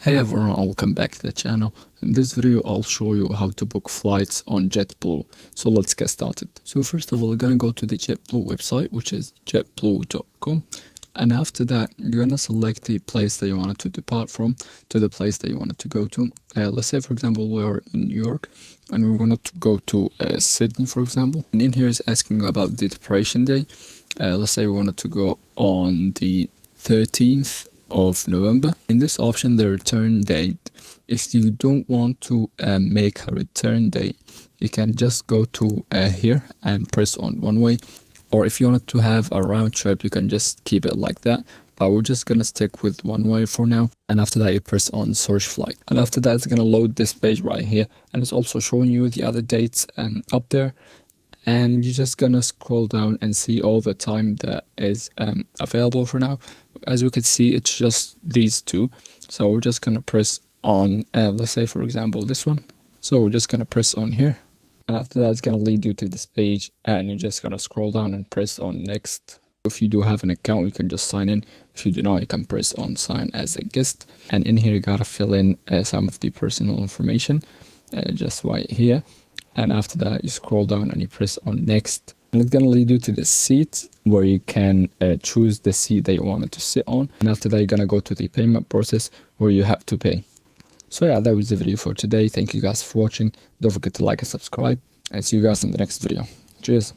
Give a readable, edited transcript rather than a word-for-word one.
Hey everyone, welcome back to the channel. In this video I'll show you how to book flights on Jetblue. So let's get started. So first of all, you're gonna go to the Jetblue website, which is jetblue.com, and after that you're gonna select the place that you wanted to depart from to the place that you wanted to go to. Let's say for example we're in New York and we wanted to go to Sydney, for example, and in here is asking about the departure day. Let's say we wanted to go on the 13th of November. In this option, the return date, if you don't want to make a return date, you can just go to here and press on one way, or if you wanted to have a round trip, you can just keep it like that, but we're just gonna stick with one way for now. And after that, you press on search flight, and after that it's gonna load this page right here, and it's also showing you the other dates up there. And you're just gonna scroll down and see all the time that is available for now. As we can see, it's just these two, so we're just gonna press on let's say for example this one. So we're just gonna press on here, and after that it's gonna lead you to this page, and you're just gonna scroll down and press on next. If you do have an account, you can just sign in. If you do not, you can press on sign as a guest, and in here you gotta fill in some of the personal information just right here. And after that you scroll down and you press on next, and it's gonna lead you to the seat where you can choose the seat that you wanted to sit on. And after that you're gonna go to the payment process where you have to pay. So yeah, that was the video for today. Thank you guys for watching. Don't forget to like and subscribe, and see you guys in the next video. Cheers.